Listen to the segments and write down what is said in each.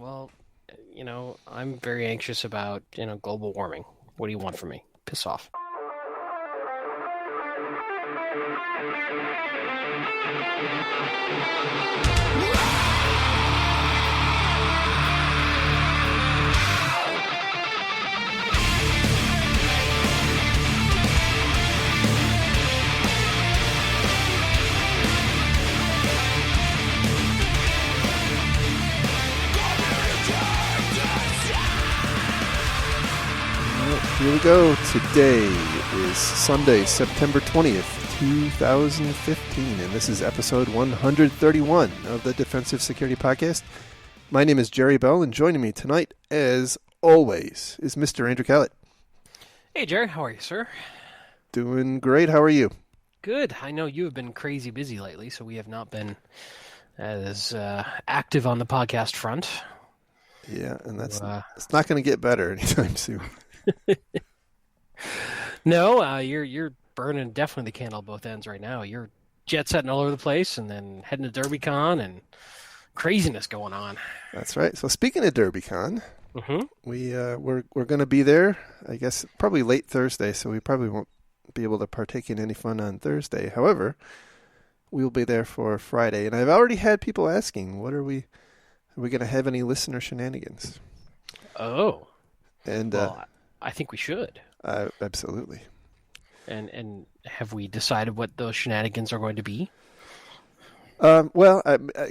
Well, I'm very anxious about, global warming. What do you want from me? Piss off. Here we go. Today is Sunday, September 20th, 2015, and this is episode 131 of the Defensive Security Podcast. My name is Jerry Bell, and joining me tonight, as always, is Mr. Andrew Callett. Hey, Jerry. How are you, sir? Doing great. How are you? Good. I know you have been crazy busy lately, so we have not been as active on the podcast front. Yeah, and it's not going to get better anytime soon. No, you're burning definitely the candle at both ends right now. You're jet setting all over the place, and then heading to DerbyCon, and craziness going on. That's right. So speaking of DerbyCon, we're going to be there. I guess probably late Thursday, so we probably won't be able to partake in any fun on Thursday. However, we'll be there for Friday, and I've already had people asking, Are we going to have any listener shenanigans? Oh, and well, I think we should. Absolutely. And have we decided what those shenanigans are going to be? Well,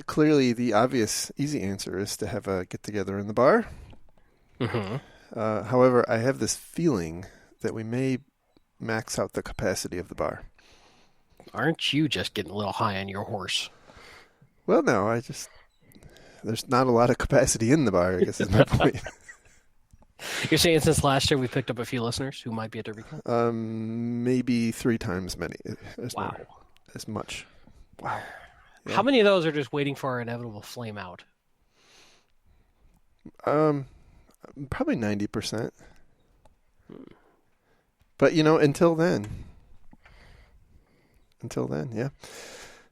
clearly the obvious, easy answer is to have a get-together in the bar. Mm-hmm. However, I have this feeling that we may max out the capacity of the bar. Aren't you just getting a little high on your horse? Well, no, there's not a lot of capacity in the bar, I guess is my point. You're saying since last year we picked up a few listeners who might be at DerbyCon? Maybe 3 times Wow. as much. Wow. Yeah. How many of those are just waiting for our inevitable flame out? Probably 90%. But, until then, yeah.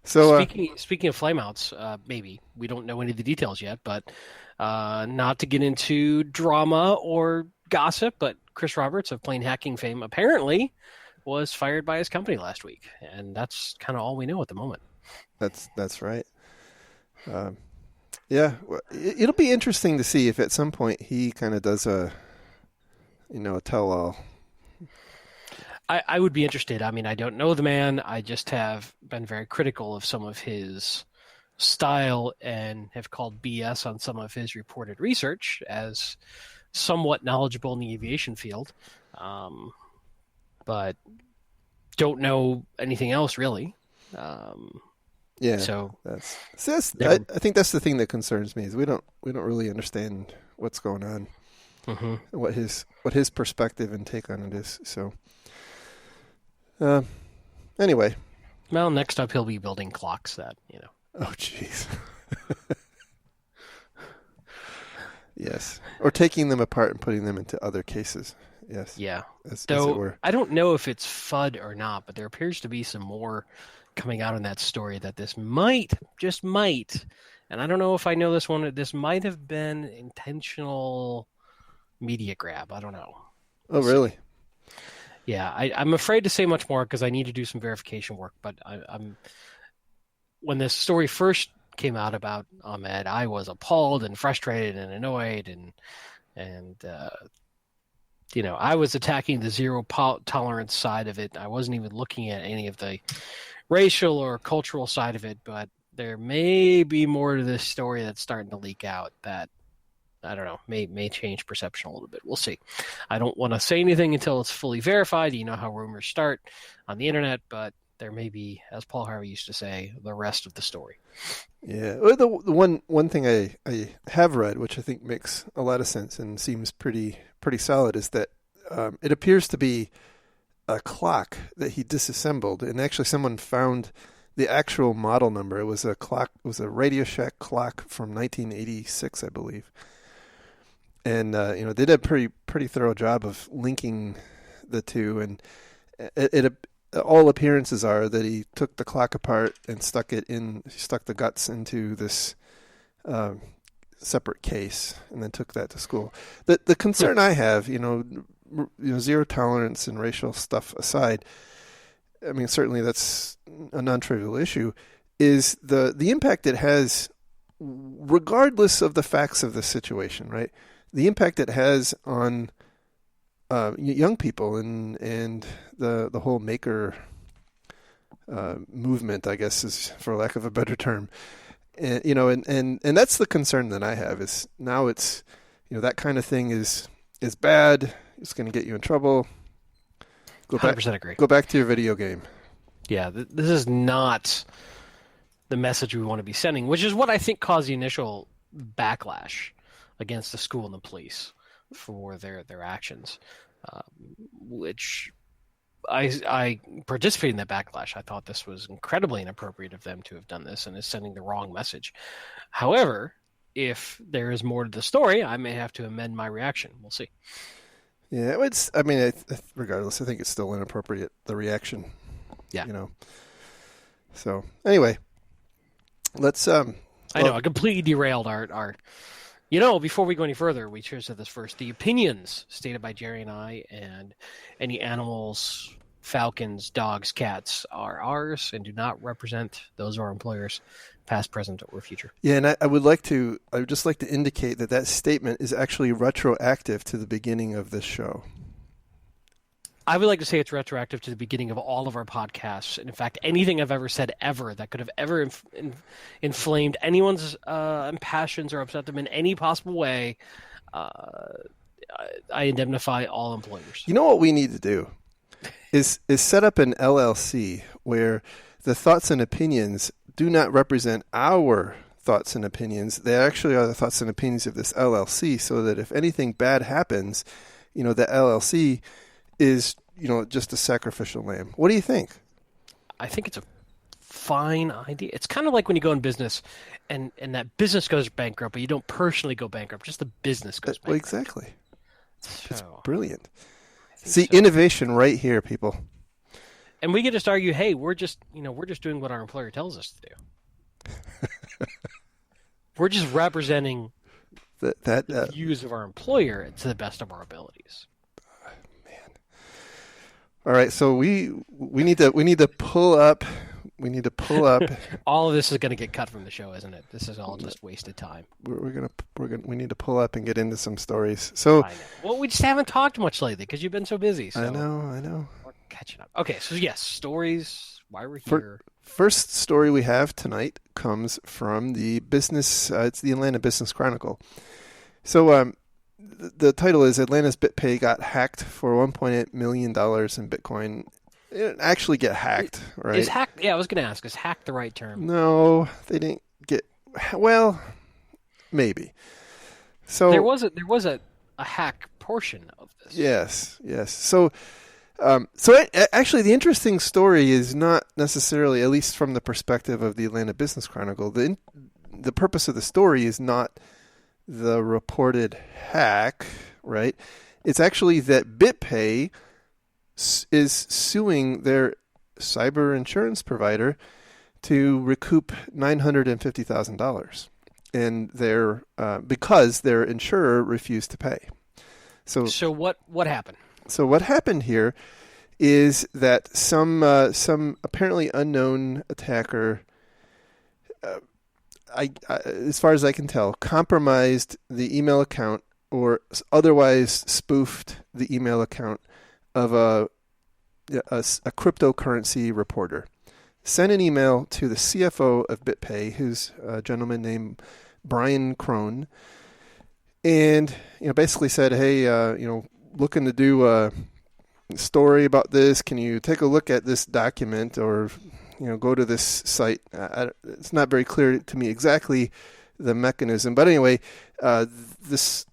So Speaking of flameouts, maybe we don't know any of the details yet, but not to get into drama or gossip, but Chris Roberts of Plain Hacking fame apparently was fired by his company last week, and that's kind of all we know at the moment. That's right. Yeah, it'll be interesting to see if at some point he kind of does a tell-all. I would be interested. I mean, I don't know the man. I just have been very critical of some of his style and have called BS on some of his reported research as somewhat knowledgeable in the aviation field. But don't know anything else really. Yeah. So I think that's the thing that concerns me is we don't really understand what's going on, what his perspective and take on it is. So. Anyway. Well, next up he'll be building clocks that. Oh, jeez. Yes. Or taking them apart and putting them into other cases. Yes. Yeah. As it Though were. I don't know if it's FUD or not, but there appears to be some more coming out in that story that this just might, and I don't know if I know this one, this might have been intentional media grab. I don't know. Oh, really? Yeah, I'm afraid to say much more because I need to do some verification work. But I'm when this story first came out about Ahmed, I was appalled and frustrated and annoyed, and I was attacking the zero tolerance side of it. I wasn't even looking at any of the racial or cultural side of it. But there may be more to this story that's starting to leak out that, I don't know, may change perception a little bit. We'll see. I don't want to say anything until it's fully verified. You know how rumors start on the internet, but there may be, as Paul Harvey used to say, the rest of the story. Yeah. Well, the one thing I have read, which I think makes a lot of sense and seems pretty solid, is that it appears to be a clock that he disassembled, and actually someone found the actual model number. It was a clock. It was a Radio Shack clock from 1986, I believe. And they did a pretty thorough job of linking the two, and all appearances are that he took the clock apart and stuck the guts into this separate case and then took that to school. The concern I have, zero tolerance and racial stuff aside, I mean, certainly that's a non-trivial issue, is the impact it has, regardless of the facts of the situation, right? The impact it has on young people and the whole maker movement, I guess, is for lack of a better term. And that's the concern that I have, is now it's, that kind of thing is bad. It's going to get you in trouble. 100% agree. Go back to your video game. Yeah, this is not the message we want to be sending, which is what I think caused the initial backlash against the school and the police for their actions, which I participated in that backlash. I thought this was incredibly inappropriate of them to have done this and is sending the wrong message. However, if there is more to the story, I may have to amend my reaction. We'll see. Yeah, regardless, I think it's still inappropriate, the reaction. Yeah. So, anyway, let's... I know, I completely derailed our... before we go any further, we should have said this first. The opinions stated by Jerry and I and any animals, falcons, dogs, cats are ours and do not represent those of our employers, past, present, or future. Yeah, and I would just like to indicate that statement is actually retroactive to the beginning of this show. I would like to say it's retroactive to the beginning of all of our podcasts. And in fact, anything I've ever said ever that could have ever inflamed anyone's passions or upset them in any possible way, I indemnify all employers. You know what we need to do is set up an LLC where the thoughts and opinions do not represent our thoughts and opinions. They actually are the thoughts and opinions of this LLC, so that if anything bad happens, the LLC is, just a sacrificial lamb. What do you think? I think it's a fine idea. It's kind of like when you go in business and that business goes bankrupt, but you don't personally go bankrupt. Just the business goes bankrupt. Well, exactly. It's So, brilliant. See, innovation right here, people. and we can just argue, hey, we're just doing what our employer tells us to do. We're just representing the views of our employer to the best of our abilities. All right, so we need to pull up. We need to pull up. All of this is going to get cut from the show, isn't it? This is all just wasted time. We need to pull up and get into some stories. So, I know. Well, we just haven't talked much lately because you've been so busy. So I know. We're catching up. Okay, so yes, stories. Why we're here. First story we have tonight comes from the business. It's the Atlanta Business Chronicle. So, the title is Atlanta's BitPay got hacked for $1.8 million in Bitcoin. It didn't actually get hacked, right? Is hacked? Yeah, I was going to ask. Is hacked the right term? No, they didn't get. Well, maybe. So there was a hack portion of this. Yes. So, actually, the interesting story is not necessarily, at least from the perspective of the Atlanta Business Chronicle, the purpose of the story is not the reported hack, right? It's actually that BitPay is suing their cyber insurance provider to recoup $950,000, and because their insurer refused to pay. So what happened? So what happened here is that some apparently unknown attacker, as far as I can tell, compromised the email account or otherwise spoofed the email account of a cryptocurrency reporter. Sent an email to the CFO of BitPay, who's a gentleman named Brian Crone, and basically said, "Hey, looking to do a story about this. Can you take a look at this document or go to this site?" It's not very clear to me exactly the mechanism, but anyway, this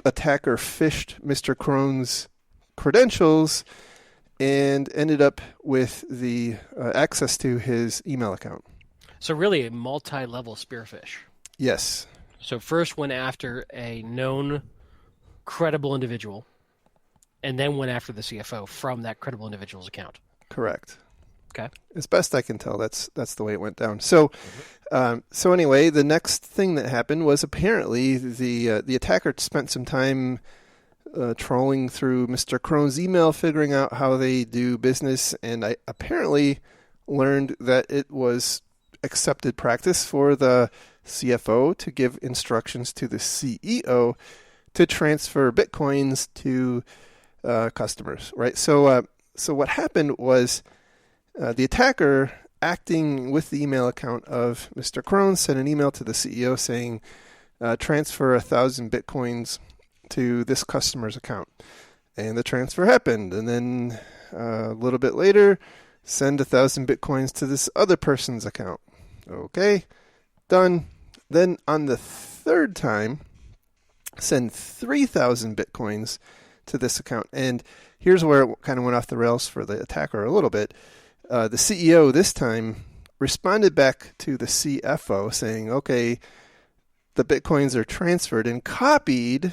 attacker phished Mr. Crone's credentials and ended up with the access to his email account. So really a multi-level spearfish. Yes. So first went after a known credible individual and then went after the CFO from that credible individual's account. Correct. Okay. As best I can tell, that's the way it went down. So, so anyway, the next thing that happened was apparently the attacker spent some time trawling through Mr. Krone's email, figuring out how they do business, and I apparently learned that it was accepted practice for the CFO to give instructions to the CEO to transfer bitcoins to customers. Right. So, so what happened was the attacker, acting with the email account of Mr. Krone, sent an email to the CEO saying, transfer 1,000 bitcoins to this customer's account. And the transfer happened. And then a little bit later, send 1,000 bitcoins to this other person's account. Okay, done. Then on the third time, send 3,000 bitcoins to this account. And here's where it kind of went off the rails for the attacker a little bit. The CEO this time responded back to the CFO saying, okay, the bitcoins are transferred, and copied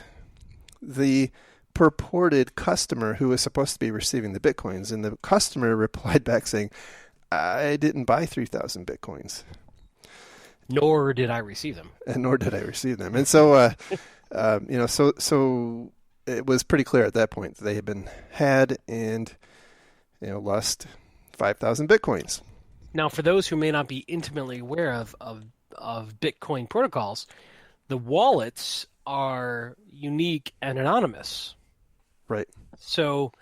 the purported customer who was supposed to be receiving the bitcoins. And the customer replied back saying, I didn't buy 3,000 bitcoins. Nor did I receive them. And nor did I receive them. And so, so it was pretty clear at that point that they had been had and, lost 5,000 bitcoins. Now, for those who may not be intimately aware of Bitcoin protocols, the wallets are unique and anonymous. Right. So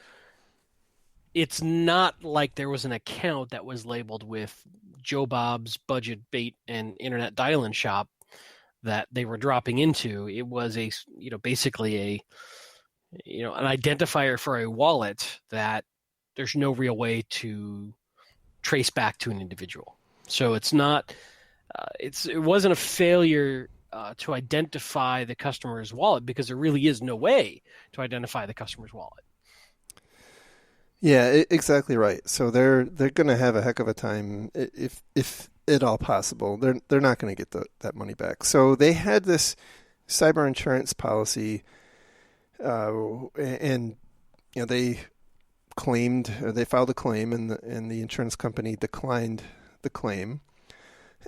it's not like there was an account that was labeled with Joe Bob's Budget Bait and Internet Dial-In Shop that they were dropping into. It was basically an identifier for a wallet that there's no real way to trace back to an individual. So it's not, it wasn't a failure to identify the customer's wallet, because there really is no way to identify the customer's wallet. Yeah, exactly right. So they're going to have a heck of a time, if at all possible. They're not going to get that money back. So they had this cyber insurance policy, and they filed a claim, and the insurance company declined the claim.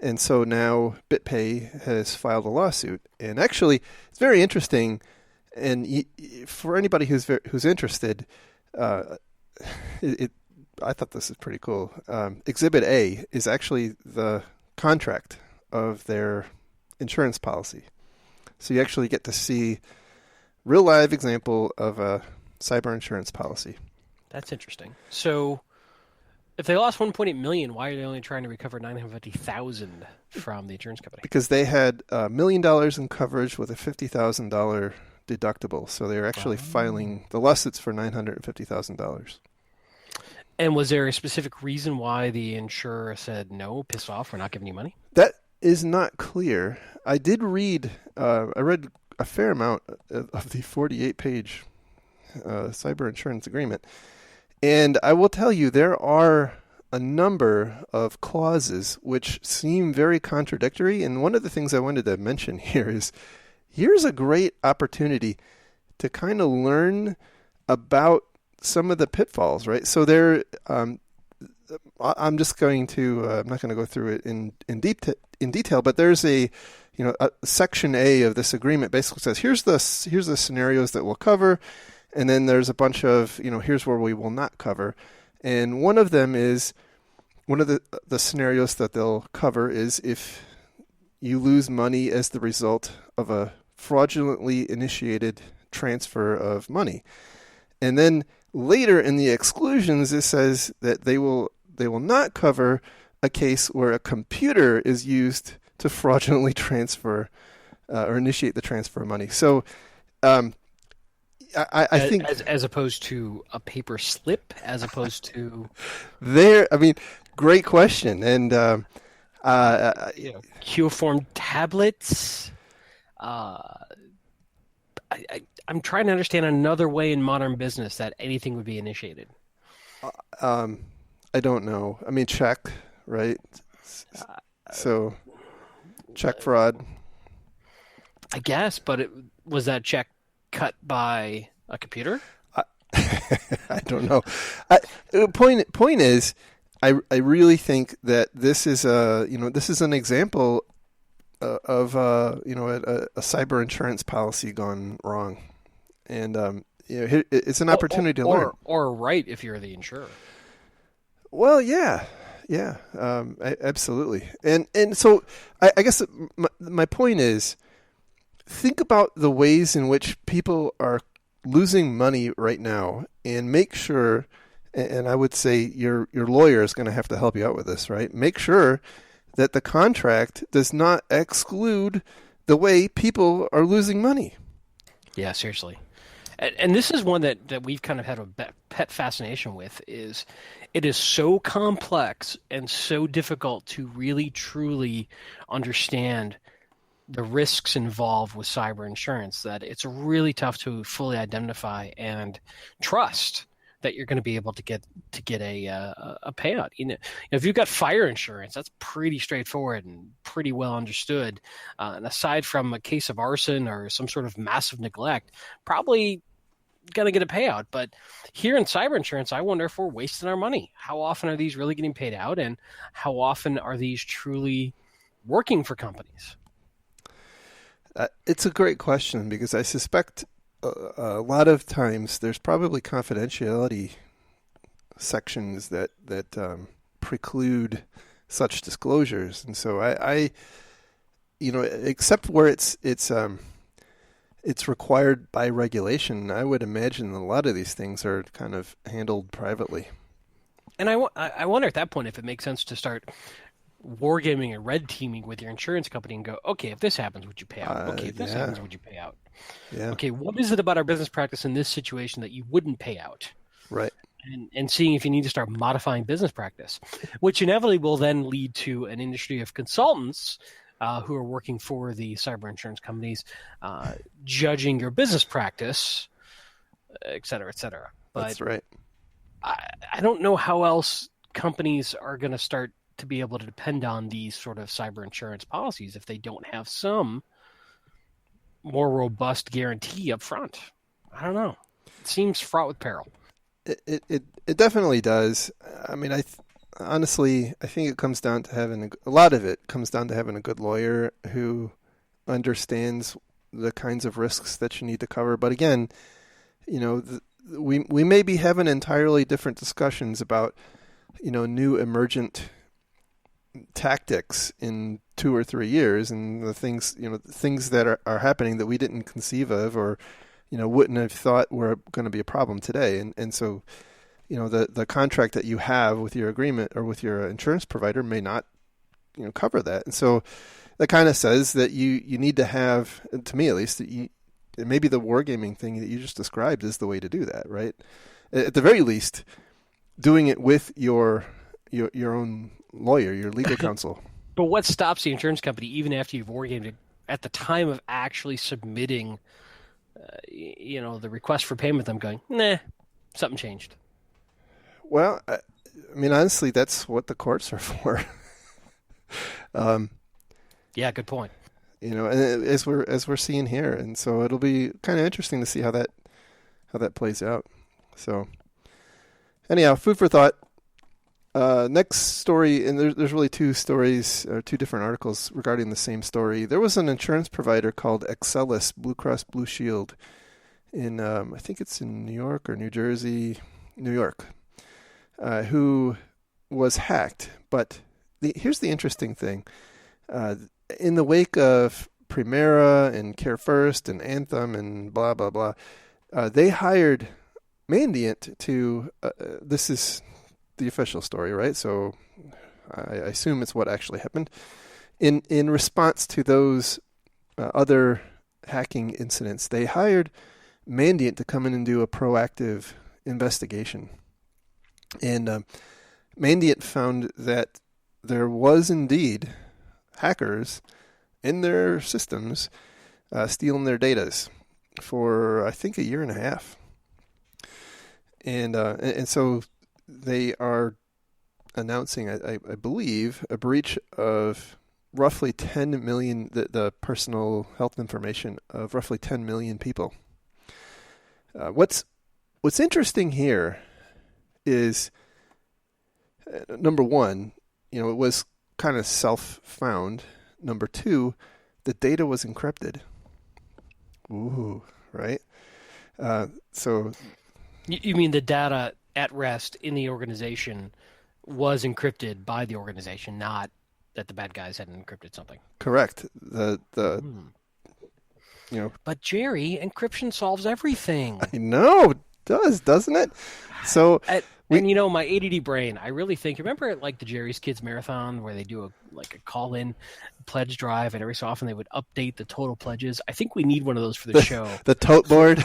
And so now BitPay has filed a lawsuit. And actually, it's very interesting. And for anybody who's interested, I thought this is pretty cool. Exhibit A is actually the contract of their insurance policy. So you actually get to see real live example of a cyber insurance policy. That's interesting. So if they lost 1.8 million, why are they only trying to recover 950,000 from the insurance company? Because they had $1 million in coverage with a $50,000 deductible. So they're actually filing the lawsuits for $950,000. And was there a specific reason why the insurer said, no, piss off, we're not giving you money? That is not clear. I did read, I read a fair amount of the 48-page cyber insurance agreement. And I will tell you, there are a number of clauses which seem very contradictory. And one of the things I wanted to mention here is, here's a great opportunity to kind of learn about some of the pitfalls, right? So I'm just going to, I'm not going to go through it in detail, but there's a section A of this agreement basically says, here's the scenarios that we'll cover. And then there's a bunch of, here's where we will not cover. And one of them is, one of the scenarios that they'll cover is if you lose money as the result of a fraudulently initiated transfer of money. And then later in the exclusions, it says that they will not cover a case where a computer is used to fraudulently transfer or initiate the transfer of money. So, I think as opposed to a paper slip, as opposed to great question. And cuneiform tablets. I'm trying to understand another way in modern business that anything would be initiated. I don't know. I mean, check, right? So check fraud. I guess, but was that check cut by a computer? I don't know. Point is, I really think that this is this is an example of a cyber insurance policy gone wrong, and it's an opportunity to learn. Or right if you're the insurer. Well, yeah, absolutely, and so I guess my point is, think about the ways in which people are losing money right now, and make sure. And I would say your lawyer is going to have to help you out with this, right? Make sure that the contract does not exclude the way people are losing money. Yeah, seriously. And this is one that we've kind of had a pet fascination with. Is it is so complex and so difficult to really truly understand the risks involved with cyber insurance that it's really tough to fully identify and trust that you're going to be able to get a payout. If you've got fire insurance, that's pretty straightforward and pretty well understood. And aside from a case of arson or some sort of massive neglect, probably going to get a payout. But here in cyber insurance, I wonder if we're wasting our money. How often are these really getting paid out, and how often are these truly working for companies? It's a great question, because I suspect a lot of times there's probably confidentiality sections that preclude such disclosures, and so I except where it's required by regulation, I would imagine a lot of these things are kind of handled privately. And I wonder at that point if it makes sense to start wargaming and red teaming with your insurance company and go, okay, if this happens, would you pay out? Okay, if this happens, would you pay out? Yeah. Okay, what is it about our business practice in this situation that you wouldn't pay out? Right. And seeing if you need to start modifying business practice, which inevitably will then lead to an industry of consultants who are working for the cyber insurance companies, judging your business practice, et cetera, et cetera. But that's right. I don't know how else companies are going to start to be able to depend on these sort of cyber insurance policies if they don't have some more robust guarantee up front. I don't know. It seems fraught with peril. It definitely does. I mean, honestly, I think it comes down to having a lot of it comes down to having a good lawyer who understands the kinds of risks that you need to cover. But again, we may be having entirely different discussions about new emergent tactics in 2 or 3 years, and the things that are happening that we didn't conceive of or wouldn't have thought were going to be a problem today. And so the contract that you have with your agreement or with your insurance provider may not cover that. And so that kind of says that you need to have, to me at least, that maybe the wargaming thing that you just described is the way to do that, right? At the very least, doing it with your own lawyer, your legal counsel. But what stops the insurance company, even after you've wargamed it, at the time of actually submitting, the request for payment, them going, nah, something changed? Well, I mean, honestly, that's what the courts are for. Yeah, good point. And as we're seeing here, and so it'll be kind of interesting to see how that plays out. So, anyhow, food for thought. Next story, and there's really 2 stories or 2 different articles regarding the same story. There was an insurance provider called Excelis Blue Cross Blue Shield in I think it's in New York or New Jersey, New York, who was hacked. But here's the interesting thing: in the wake of Primera and Care First and Anthem and blah blah blah, they hired Mandiant to. This is the official story, right? So I assume it's what actually happened. In response to those other hacking incidents, they hired Mandiant to come in and do a proactive investigation. And Mandiant found that there was indeed hackers in their systems stealing their datas for, I think, 1.5 years. And so they are announcing, I believe, a breach of roughly 10 million, the personal health information of roughly 10 million people. What's interesting here is Number one, it was kind of self-found. Number two, the data was encrypted. Ooh, right? So You mean the data at rest in the organization was encrypted by the organization, not that the bad guys hadn't encrypted something. correct. But Jerry, encryption solves everything. I know it does, doesn't it? So And my ADD brain, I really think. Remember, like the Jerry's Kids Marathon, where they do a call-in pledge drive, and every so often they would update the total pledges. I think we need one of those for the show. the tote board.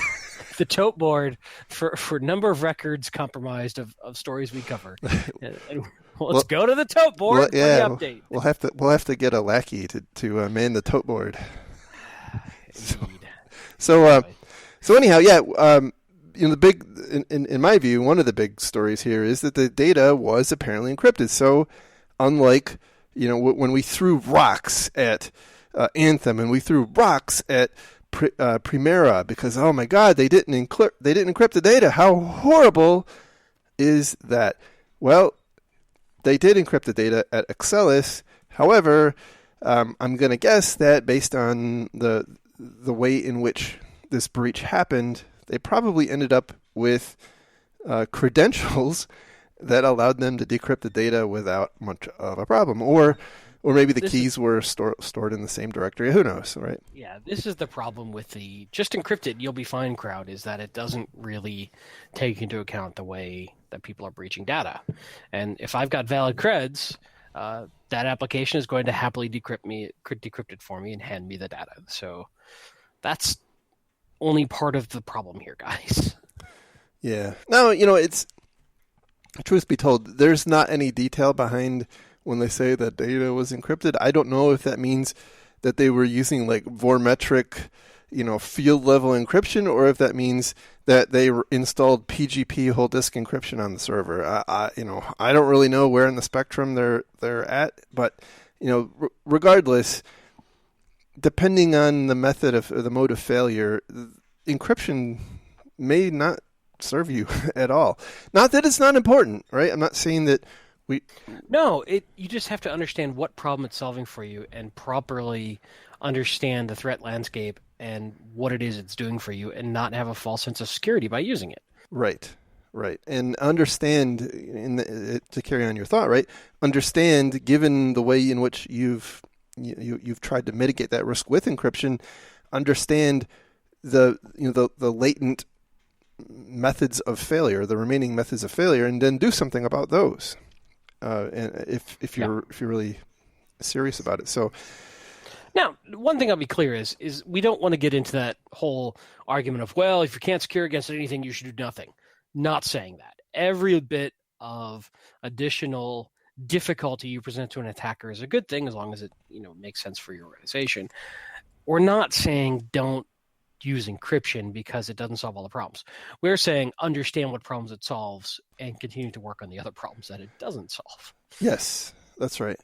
The tote board for number of records compromised of stories we cover. And let's go to the tote board for the update. We'll have to get a lackey to man the tote board. So anyhow, the big, in my view, one of the big stories here is that the data was apparently encrypted. So unlike, when we threw rocks at Anthem and we threw rocks at Primera because, oh my God, they didn't encrypt the data. How horrible is that? Well, they did encrypt the data at Axelis. However, I'm going to guess that based on the way in which this breach happened, they probably ended up with credentials that allowed them to decrypt the data without much of a problem, or maybe the keys were stored in the same directory. Who knows, right? Yeah, this is the problem with the just encrypt it, you'll be fine crowd, is that it doesn't really take into account the way that people are breaching data. And if I've got valid creds, that application is going to happily decrypt it for me and hand me the data. So that's only part of the problem here, guys. Yeah. No, it's, truth be told, there's not any detail behind when they say that data was encrypted. I don't know if that means that they were using like Vormetric, field level encryption, or if that means that they installed PGP whole disk encryption on the server. I don't really know where in the spectrum they're at, but regardless, depending on the method or the mode of failure, encryption may not serve you at all. Not that it's not important, right? I'm not saying that No, you just have to understand what problem it's solving for you and properly understand the threat landscape and what it is it's doing for you, and not have a false sense of security by using it. Right. And understand, to carry on your thought, right? Understand, given the way in which you've tried to mitigate that risk with encryption, understand the latent methods of failure, the remaining methods of failure, and then do something about those. And if you're really serious about it. So now, one thing I'll be clear is we don't want to get into that whole argument of, well, if you can't secure against anything, you should do nothing. Not saying that. Every bit of additional difficulty you present to an attacker is a good thing, as long as it makes sense for your organization. We're not saying don't use encryption because it doesn't solve all the problems. We're saying understand what problems it solves and continue to work on the other problems that it doesn't solve. Yes, that's right.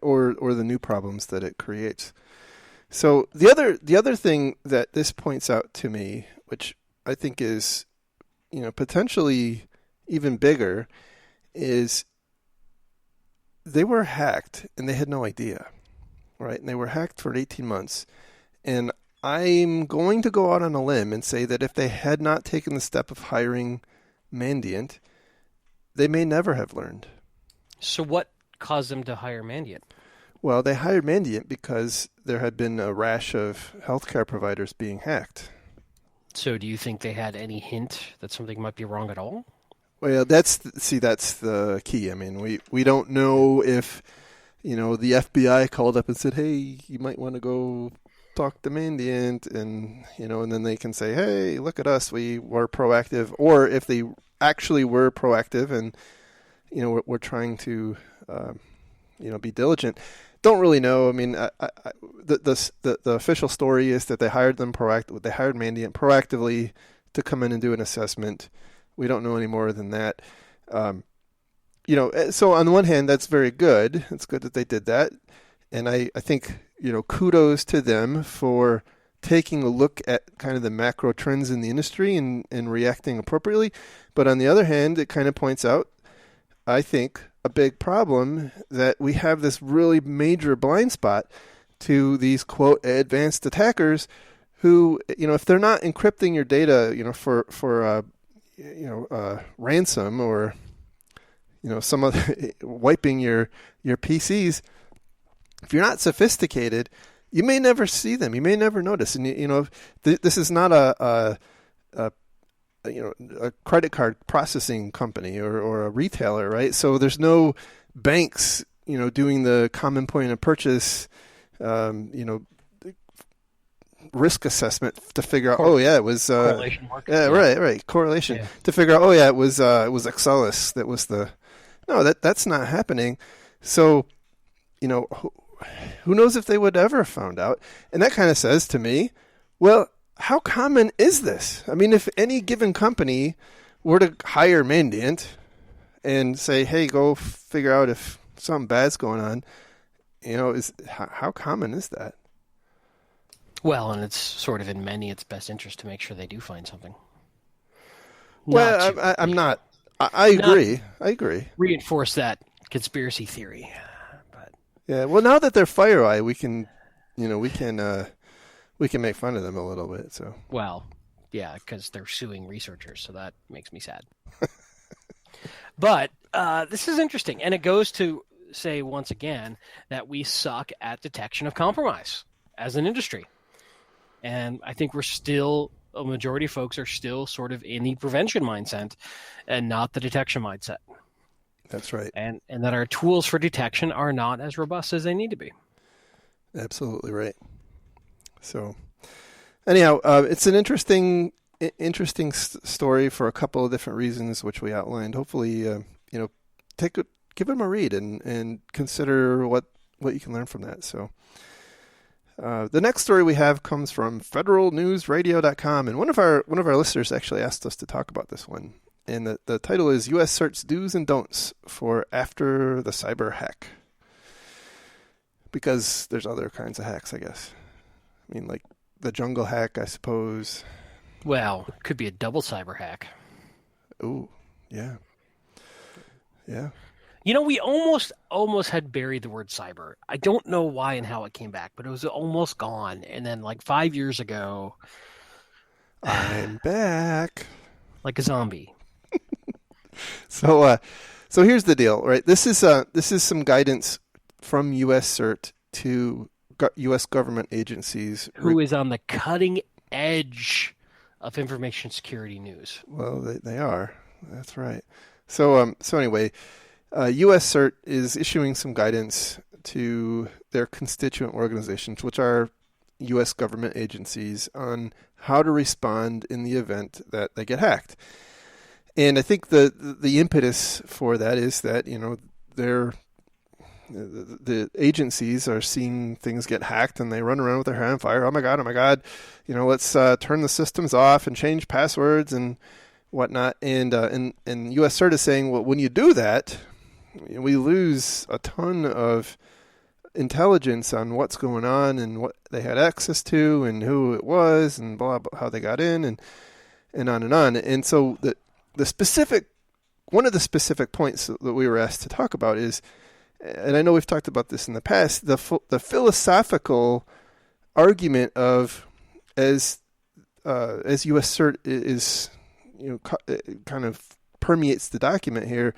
Or the new problems that it creates. So the other thing that this points out to me, which I think is potentially even bigger, is they were hacked and they had no idea, right? And they were hacked for 18 months. And I'm going to go out on a limb and say that if they had not taken the step of hiring Mandiant, they may never have learned. So what caused them to hire Mandiant? Well, they hired Mandiant because there had been a rash of healthcare providers being hacked. So do you think they had any hint that something might be wrong at all? Well, that's the key. I mean, we don't know if, the FBI called up and said, hey, you might want to go talk to Mandiant, and and then they can say, hey, look at us, we were proactive, or if they actually were proactive and we're trying to be diligent. Don't really know. I mean, the official story is that they hired Mandiant proactively to come in and do an assessment. We don't know any more than that. So on the one hand, that's very good. It's good that they did that, and I think kudos to them for taking a look at kind of the macro trends in the industry and reacting appropriately. But on the other hand, it kind of points out I think, a big problem that we have this really major blind spot to these, quote, advanced attackers who, if they're not encrypting your data, for ransom or, some other wiping your PCs, if you're not sophisticated, you may never see them. You may never notice. And, this is not a credit card processing company or a retailer, right? So there's no banks, doing the common point of purchase, risk assessment to figure out, it was correlation mark. Yeah, right, correlation to figure out, it was Axelis that was that's not happening. So, who knows if they would ever have found out? And that kind of says to me, well, how common is this? I mean, if any given company were to hire Mandiant and say, hey, go figure out if something bad's going on, how common is that? Well, and it's sort of in its best interest to make sure they do find something. I'm not. I agree. I agree. Reinforce that conspiracy theory. But yeah, well, now that they're FireEye, we can make fun of them a little bit. So well, yeah, because they're suing researchers, so that makes me sad. But this is interesting, and it goes to say once again that we suck at detection of compromise as an industry. And I think a majority of folks are still sort of in the prevention mindset and not the detection mindset. That's right. And that our tools for detection are not as robust as they need to be. Absolutely right. So anyhow, it's an interesting story for a couple of different reasons, which we outlined. Hopefully, give them a read and consider what you can learn from that. So the next story we have comes from federalnewsradio.com, and one of our listeners actually asked us to talk about this one. And the title is U.S. Cert's Do's and Don'ts for After the Cyber Hack. Because there's other kinds of hacks, I guess. I mean, like the jungle hack, I suppose. Well, it could be a double cyber hack. Ooh, yeah. Yeah. We almost had buried the word cyber. I don't know why and how it came back, but it was almost gone. And then like 5 years ago... I'm back. Like a zombie. So here's the deal, right? This is some guidance from U.S. CERT to U.S. government agencies. Who is on the cutting edge of information security news. Well, they are. That's right. So anyway, U.S. CERT is issuing some guidance to their constituent organizations, which are U.S. government agencies, on how to respond in the event that they get hacked. And I think the impetus for that is that, the agencies are seeing things get hacked and they run around with their hair on fire. Oh my God. Let's turn the systems off and change passwords and whatnot. And U.S. CERT is saying, well, when you do that, we lose a ton of intelligence on what's going on and what they had access to and who it was and blah, blah, how they got in and on and on. And so one of the specific points that we were asked to talk about is, and I know we've talked about this in the past, the philosophical argument of as U.S. CERT is, kind of permeates the document here,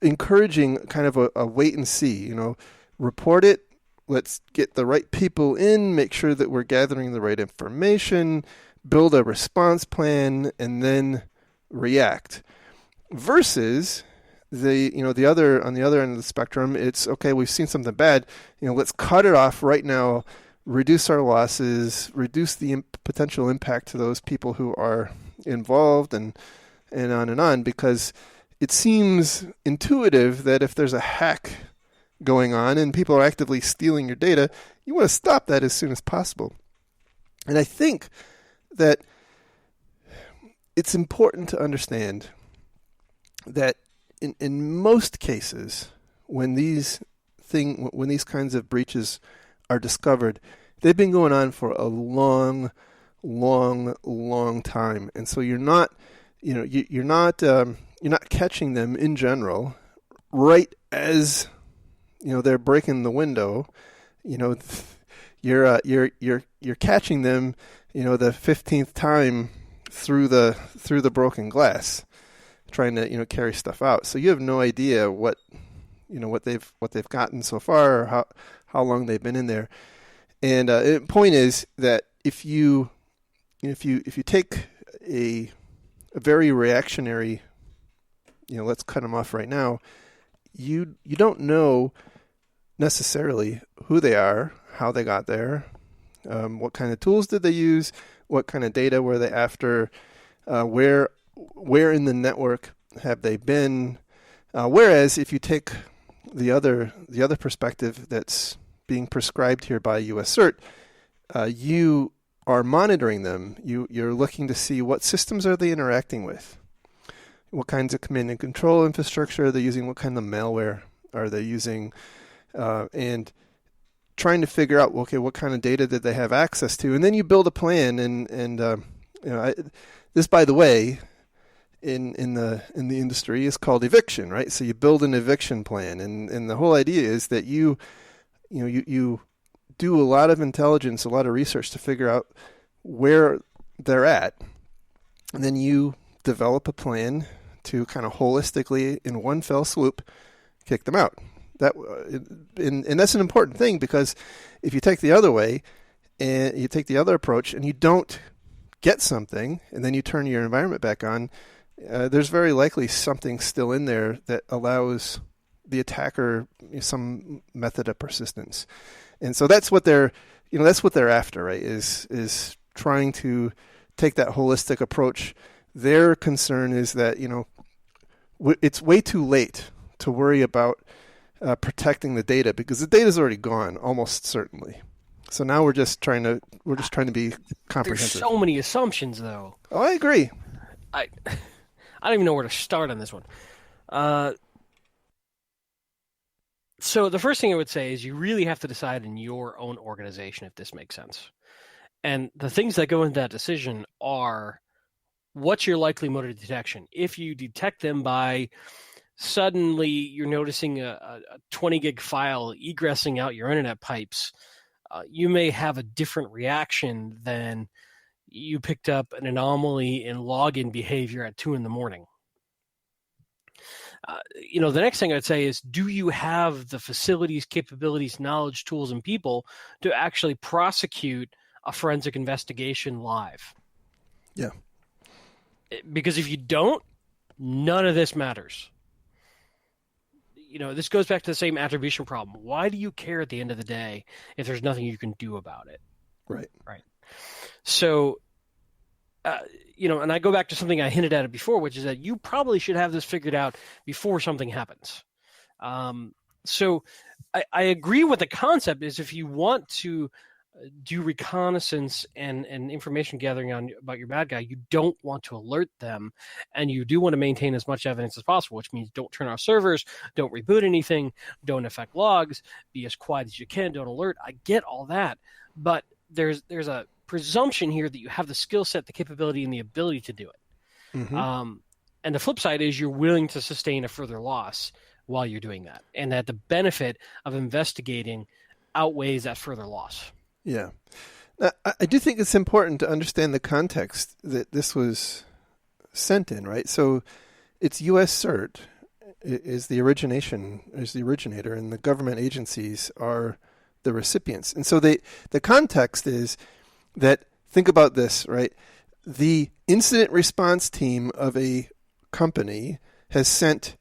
encouraging kind of a wait and see, report it, let's get the right people in, make sure that we're gathering the right information, build a response plan, and then react. Versus the other, on the other end of the spectrum, it's okay, we've seen something bad, let's cut it off right now, reduce our losses, reduce the potential impact to those people who are involved, and on, because it seems intuitive that if there's a hack going on and people are actively stealing your data, you want to stop that as soon as possible. And I think that it's important to understand that in most cases, when these kinds of breaches are discovered, they've been going on for a long time. And so you're not you're not catching them in general right as they're breaking the window. You're catching them the 15th time through the broken glass, trying to carry stuff out. So you have no idea what they've gotten so far, or how long they've been in there. And the point is that if you take a very reactionary, let's cut them off right now, you don't know necessarily who they are, how they got there, what kind of tools did they use, what kind of data were they after, where in the network have they been. Whereas if you take the other perspective that's being prescribed here by US CERT, you are monitoring them. You're looking to see what systems are they interacting with, what kinds of command and control infrastructure are they using, what kind of malware are they using, and trying to figure out, okay, what kind of data did they have access to, and then you build a plan. This, by the way, in the industry is called eviction, right? So you build an eviction plan, and the whole idea is that you do a lot of intelligence, a lot of research to figure out where they're at, and then you develop a plan to kind of holistically, in one fell swoop, kick them out. And that's an important thing, because if you take the other way and you take the other approach and you don't get something, and then you turn your environment back on, there's very likely something still in there that allows the attacker some method of persistence. And so that's what they're after, right? Is trying to take that holistic approach. Their concern is that it's way too late to worry about protecting the data, because the data's already gone, almost certainly. So now we're just trying to be comprehensive. There's so many assumptions, though. Oh, I agree. I don't even know where to start on this one. So the first thing I would say is you really have to decide in your own organization if this makes sense. And the things that go into that decision are, what's your likely mode of detection? If you detect them by suddenly you're noticing a 20 gig file egressing out your internet pipes, you may have a different reaction than you picked up an anomaly in login behavior at 2 a.m. The next thing I'd say is, do you have the facilities, capabilities, knowledge, tools, and people to actually prosecute a forensic investigation live? Yeah. Because if you don't, none of this matters. This goes back to the same attribution problem. Why do you care at the end of the day if there's nothing you can do about it? Right. So, and I go back to something I hinted at it before, which is that you probably should have this figured out before something happens. So I agree with the concept is, if you want to do reconnaissance and information gathering about your bad guy, you don't want to alert them, and you do want to maintain as much evidence as possible, which means don't turn off servers, don't reboot anything, don't affect logs, be as quiet as you can, don't alert. I get all that, but there's a presumption here that you have the skill set, the capability, and the ability to do it. Mm-hmm. And the flip side is you're willing to sustain a further loss while you're doing that, and that the benefit of investigating outweighs that further loss. Yeah. Now, I do think it's important to understand the context that this was sent in, right? So it's U.S. CERT is the originator, and the government agencies are the recipients. And so the context is that, think about this, right? The incident response team of a company has sent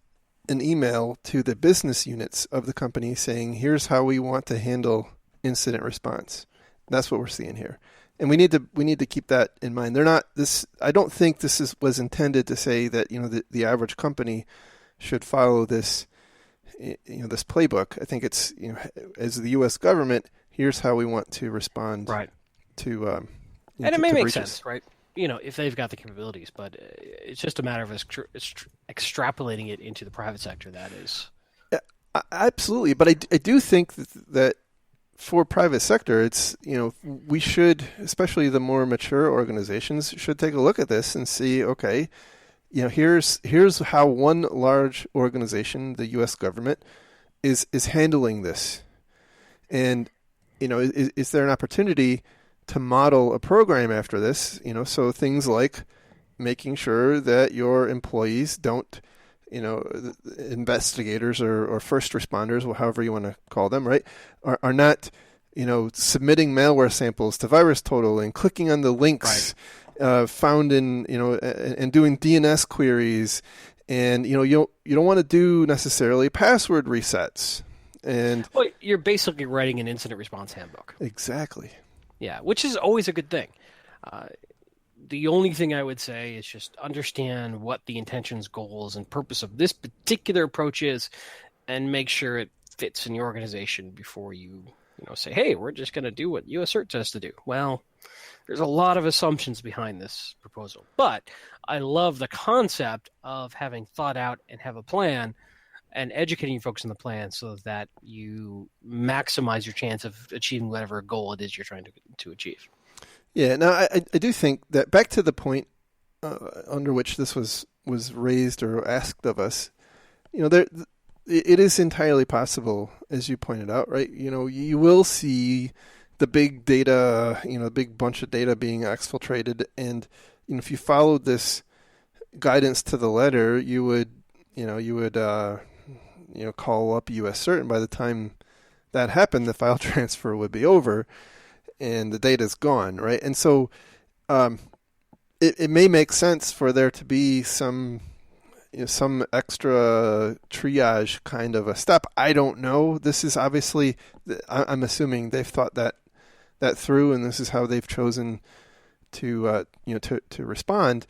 an email to the business units of the company saying, here's how we want to handle incident response. That's what we're seeing here, and we need to keep that in mind. They're not this. I don't think this was intended to say that the average company should follow this this playbook. I think it's as the U.S. government, here's how we want to respond. Right. To and it may make sense, right? If they've got the capabilities, but it's just a matter of extrapolating it into the private sector. That is. Yeah, absolutely, but I do think that for private sector, it's we should, especially the more mature organizations, should take a look at this and see, okay, here's how one large organization, the U.S. government, is handling this, and is there an opportunity to model a program after this? So things like making sure that your employees don't, investigators or first responders, however you want to call them, right, are not, submitting malware samples to VirusTotal and clicking on the links found in, and doing DNS queries, and you don't want to do necessarily password resets. And well, you're basically writing an incident response handbook. Exactly. Yeah, which is always a good thing. The only thing I would say is just understand what the intentions, goals, and purpose of this particular approach is, and make sure it fits in your organization before you say, hey, we're just going to do what US CERT says to do. Well, there's a lot of assumptions behind this proposal. But I love the concept of having thought out and have a plan and educating folks on the plan so that you maximize your chance of achieving whatever goal it is you're trying to achieve. Yeah, no, I do think that back to the point under which this was raised or asked of us, it is entirely possible, as you pointed out, right? You will see the big data, big bunch of data being exfiltrated, and if you followed this guidance to the letter, you would call up US CERT, and by the time that happened, the file transfer would be over, and the data's gone, right? And so, it may make sense for there to be some extra triage kind of a step. I don't know. This is obviously, I'm assuming they've thought that through, and this is how they've chosen to respond.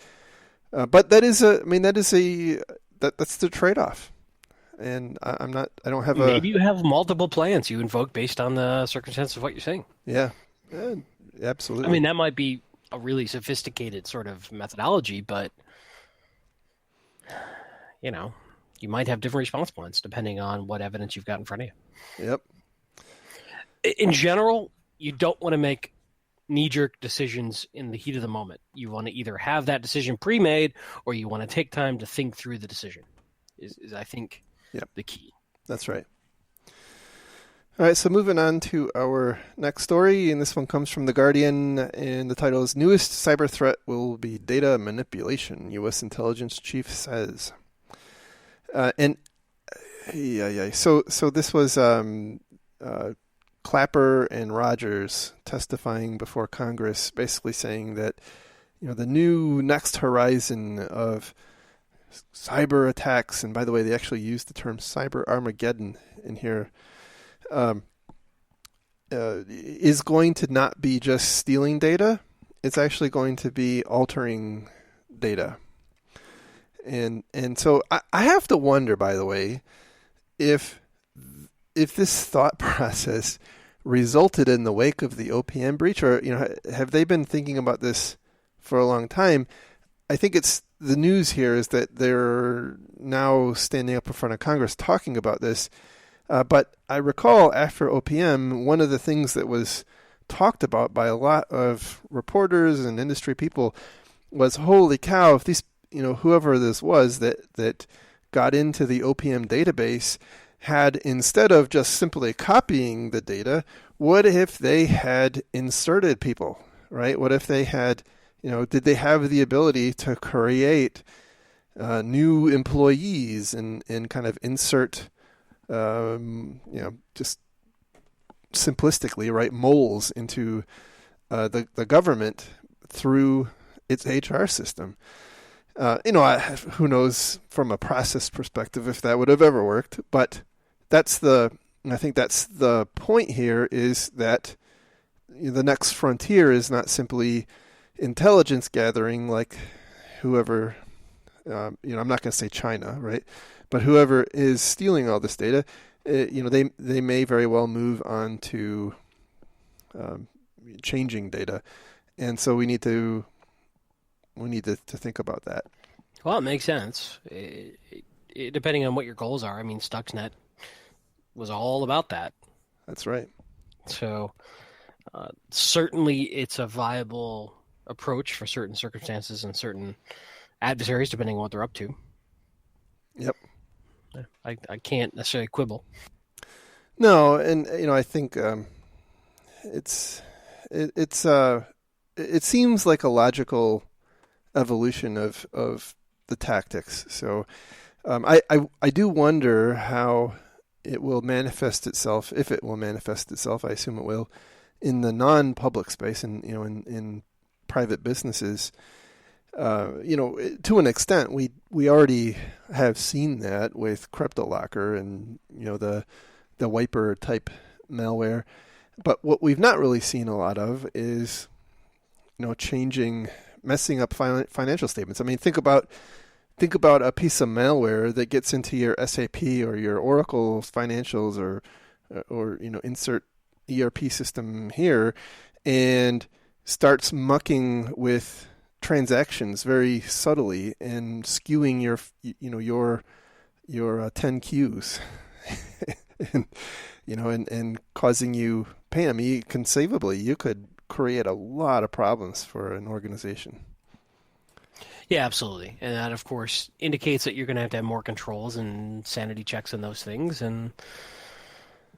But that's the trade-off. And I don't have Maybe you have multiple plans you invoke based on the circumstance of what you're saying. Yeah, absolutely. I mean, that might be a really sophisticated sort of methodology, but you might have different response plans depending on what evidence you've got in front of you. Yep. In general, you don't want to make knee-jerk decisions in the heat of the moment. You want to either have that decision pre-made, or you want to take time to think through the decision. Is I think the key. That's right. All right, so moving on to our next story, and this one comes from The Guardian, and the title is Newest Cyber Threat Will Be Data Manipulation, U.S. Intelligence Chief Says. So this was Clapper and Rogers testifying before Congress, basically saying that the new next horizon of cyber attacks, and by the way, they actually used the term cyber Armageddon in here, is going to not be just stealing data. It's actually going to be altering data. And so I have to wonder, by the way, if this thought process resulted in the wake of the OPM breach, or have they been thinking about this for a long time? I think it's the news here is that they're now standing up in front of Congress talking about this. But I recall after OPM, one of the things that was talked about by a lot of reporters and industry people was, holy cow, if these, whoever this was that got into the OPM database had, instead of just simply copying the data, what if they had inserted people, right? What if they had, did they have the ability to create new employees and kind of insert just simplistically, right, moles into the government through its HR system. Who knows from a process perspective if that would have ever worked, but I think that's the point here, is that the next frontier is not simply intelligence gathering, like whoever, I'm not going to say China, right? But whoever is stealing all this data, they may very well move on to changing data, and so we need to think about that. Well, it makes sense. Depending on what your goals are. I mean, Stuxnet was all about that. That's right. So certainly, it's a viable approach for certain circumstances and certain adversaries, depending on what they're up to. Yep. I can't necessarily quibble. No, and I think it's it seems like a logical evolution of the tactics. So I do wonder how it will manifest itself, if it will manifest itself. I assume it will, in the non-public space, and in private businesses. To an extent, we already have seen that with CryptoLocker and the wiper type malware. But what we've not really seen a lot of is messing up financial statements. I mean, think about a piece of malware that gets into your SAP or your Oracle financials, or insert ERP system here, and starts mucking with transactions very subtly and skewing your 10 Qs and causing you pain. I mean, conceivably you could create a lot of problems for an organization. Yeah, absolutely. And that, of course, indicates that you're going to have more controls and sanity checks and those things, and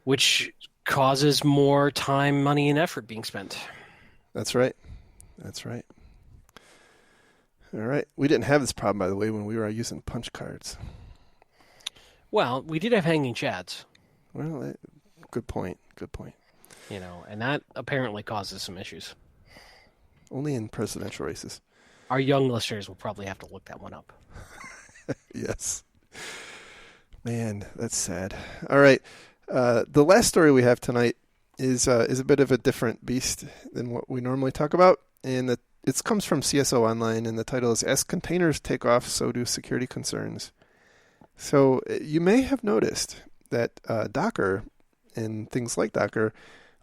which causes more time, money, and effort being spent. That's right. All right. We didn't have this problem, by the way, when we were using punch cards. Well, we did have hanging chads. Well, good point. And that apparently causes some issues. Only in presidential races. Our young listeners will probably have to look that one up. Yes. Man, that's sad. All right. The last story we have tonight is a bit of a different beast than what we normally talk about, and it comes from CSO Online, and the title is "As Containers Take Off, So Do Security Concerns." So you may have noticed that Docker and things like Docker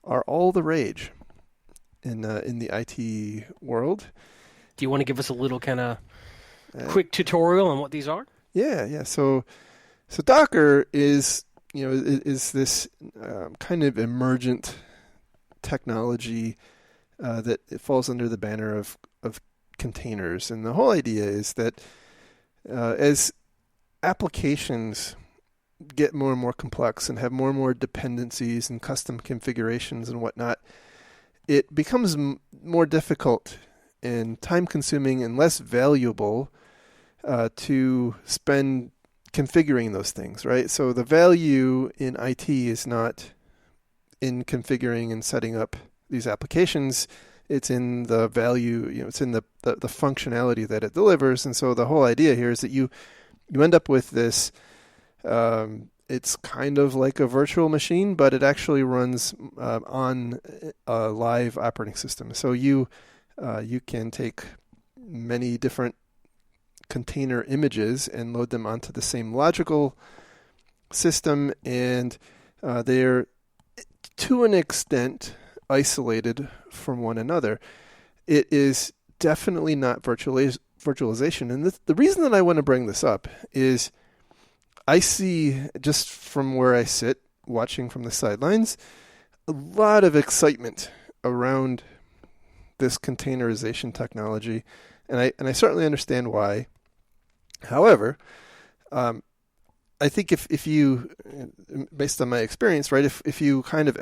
are all the rage in the IT world. Do you want to give us a little kind of quick tutorial on what these are? Yeah. So Docker is this kind of emergent technology that it falls under the banner of containers, and the whole idea is that as applications get more and more complex and have more and more dependencies and custom configurations and whatnot, it becomes more difficult and time-consuming and less valuable to spend configuring those things, right? So the value in IT is not in configuring and setting up these applications. It's in the value, it's in the functionality that it delivers. And so the whole idea here is that you end up with this, it's kind of like a virtual machine, but it actually runs on a live operating system. So you can take many different container images and load them onto the same logical system, and they're to an extent isolated from one another. It is definitely not virtualization, and the reason that I want to bring this up is I see, just from where I sit watching from the sidelines, a lot of excitement around this containerization technology, and I certainly understand why. However, I think if you, based on my experience, right, if you kind of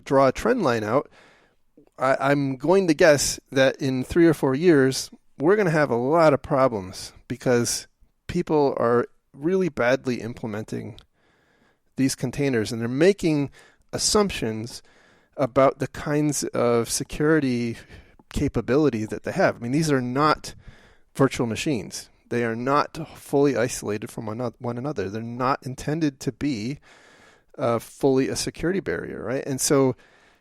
draw a trend line out, I'm going to guess that in 3 or 4 years, we're going to have a lot of problems because people are really badly implementing these containers, and they're making assumptions about the kinds of security capability that they have. I mean, these are not virtual machines. They are not fully isolated from one another. They're not intended to be fully a security barrier, right? And so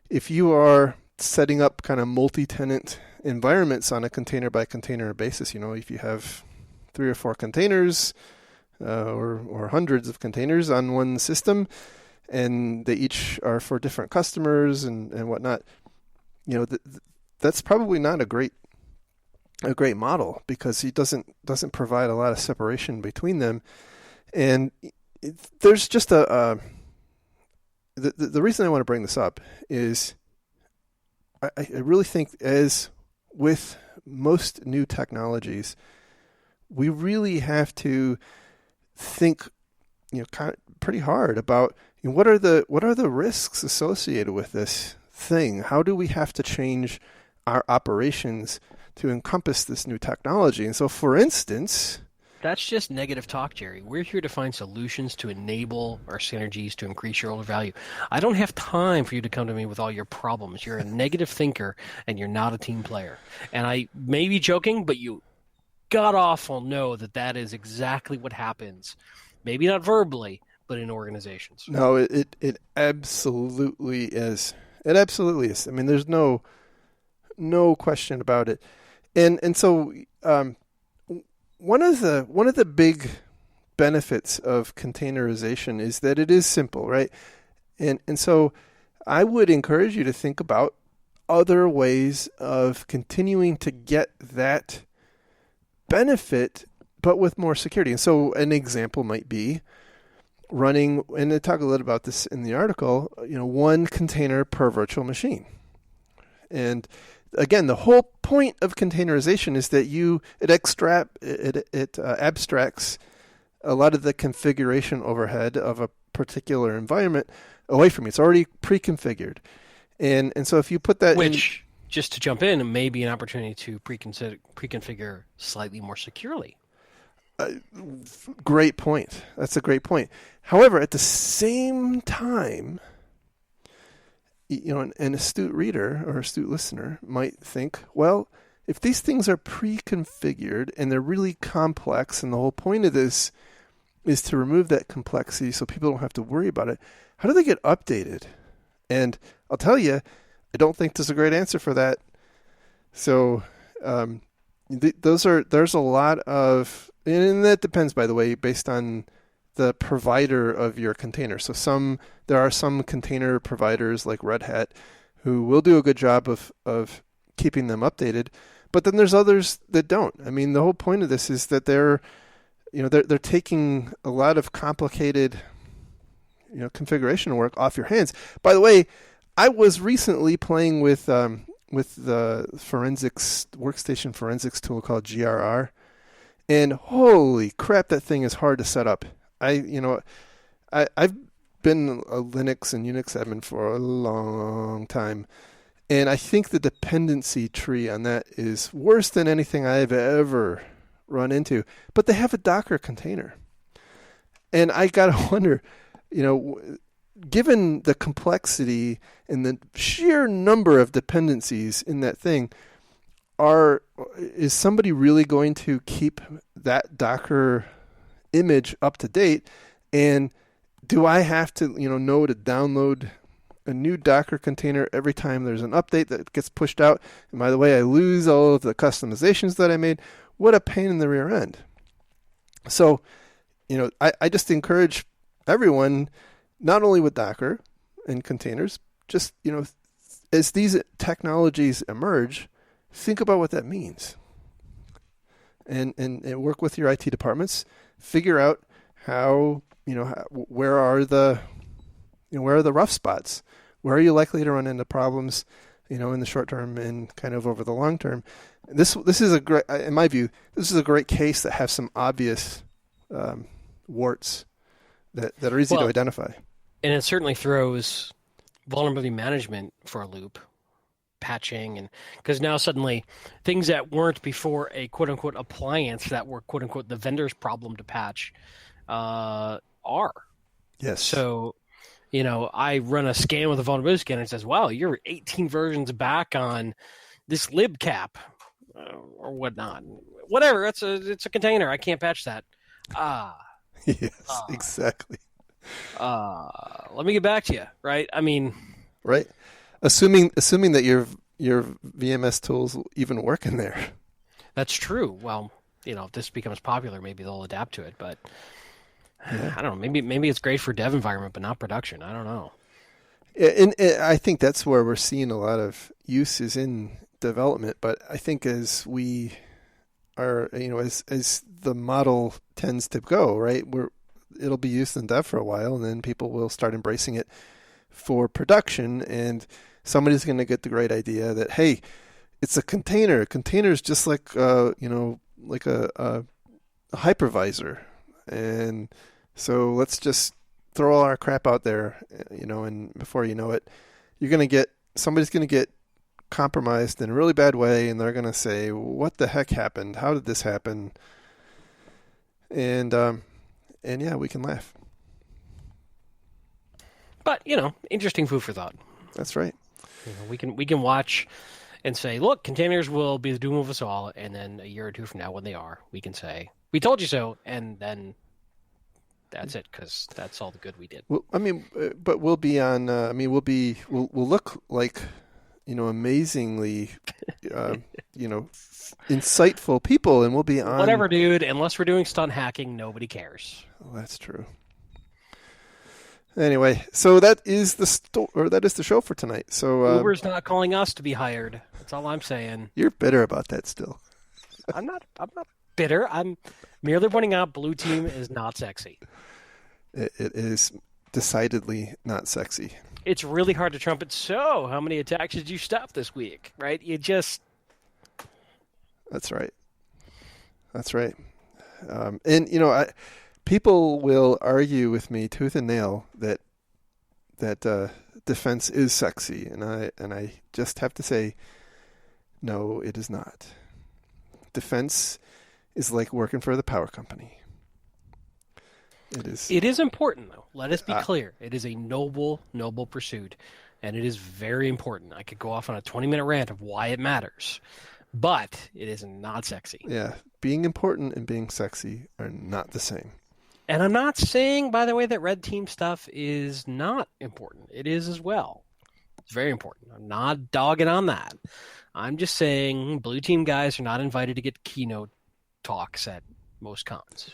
if you are setting up kind of multi-tenant environments on a container-by-container basis, if you have 3 or 4 containers or hundreds of containers on one system, and they each are for different customers and whatnot, that's probably not a great model, because he doesn't provide a lot of separation between them. And there's just the reason I want to bring this up is I really think, as with most new technologies, we really have to think, pretty hard about what are the risks associated with this thing? How do we have to change our operations to encompass this new technology? And so, for instance, That's just negative talk, Jerry. We're here to find solutions to enable our synergies to increase shareholder value. I don't have time for you to come to me with all your problems. You're a negative thinker and you're not a team player. And I may be joking, but you god awful know that that is exactly what happens. Maybe not verbally, but in organizations. no, it absolutely is. It absolutely is. I mean, there's no question about it. And so one of the big benefits of containerization is that it is simple, right? And so I would encourage you to think about other ways of continuing to get that benefit, but with more security. And so an example might be running, and I talk a little about this in the article, one container per virtual machine. And again, the whole point of containerization is that it abstracts a lot of the configuration overhead of a particular environment away from you. It's already pre-configured. And so if you put that Which, just to jump in, may be an opportunity to pre-configure slightly more securely. Great point. That's a great point. However, at the same time, an astute reader or astute listener might think, well, if these things are pre-configured and they're really complex, and the whole point of this is to remove that complexity so people don't have to worry about it, how do they get updated? And I'll tell you, I don't think there's a great answer for that. So there's a lot of, and that depends, by the way, based on the provider of your container. So there are some container providers like Red Hat who will do a good job of keeping them updated, but then there's others that don't. I mean, the whole point of this is that they're taking a lot of complicated configuration work off your hands. By the way, I was recently playing with the forensics workstation forensics tool called GRR, and holy crap, that thing is hard to set up. I've been a Linux and Unix admin for a long time, and I think the dependency tree on that is worse than anything I've ever run into. But they have a Docker container, and I gotta wonder, given the complexity and the sheer number of dependencies in that thing, is somebody really going to keep that Docker image up to date? And do I have to know to download a new Docker container every time there's an update that gets pushed out? And by the way, I lose all of the customizations that I made. What a pain in the rear end. So I just encourage everyone, not only with Docker and containers, just as these technologies emerge, think about what that means, and work with your IT departments. Figure out how where are the rough spots, where are you likely to run into problems, in the short term and kind of over the long term. This is a great, in my view, this is a great case that has some obvious warts that are easy to identify. And it certainly throws vulnerability management for a loop, patching, and because now suddenly things that weren't before a quote unquote appliance that were quote unquote the vendor's problem to patch are. Yes. So, I run a scan with a vulnerability scanner and it says, wow, you're 18 versions back on this libcap or whatnot. Whatever. It's a container. I can't patch that. Yes, exactly. Let me get back to you. Right. I mean, right. Assuming that your VMS tools will even work in there. That's true. Well, if this becomes popular, maybe they'll adapt to it. But yeah. I don't know. Maybe it's great for dev environment, but not production. I don't know. And I think that's where we're seeing a lot of uses in development. But I think as we are, as the model tends to go, right, it'll be used in dev for a while, and then people will start embracing it for production, and somebody's going to get the great idea that, hey, it's a container. A container is just like like a a hypervisor, and so let's just throw all our crap out there, and before you know it, somebody's gonna get compromised in a really bad way, and they're gonna say, "What the heck happened? How did this happen?" And yeah, we can laugh. But interesting food for thought. That's right. We can watch and say, look, containers will be the doom of us all, and then a year or two from now, when they are, we can say, we told you so, and then that's it, because that's all the good we did. Well, but we'll be on. We'll look like, amazingly, insightful people, and we'll be on. Whatever, dude. Unless we're doing stunt hacking, nobody cares. Well, that's true. Anyway, so that is the show for tonight. So Uber's not calling us to be hired. That's all I'm saying. You're bitter about that still. I'm not bitter. I'm merely pointing out Blue Team is not sexy. It is decidedly not sexy. It's really hard to trumpet. So, how many attacks did you stop this week? Right? That's right. That's right. And people will argue with me tooth and nail that defense is sexy, and I just have to say, no, it is not. Defense is like working for the power company. It is. It is important, though. Let us be clear. It is a noble pursuit, and it is very important. I could go off on a 20-minute rant of why it matters, but it is not sexy. Yeah, being important and being sexy are not the same. And I'm not saying, by the way, that red team stuff is not important. It is as well. It's very important. I'm not dogging on that. I'm just saying blue team guys are not invited to get keynote talks at most cons.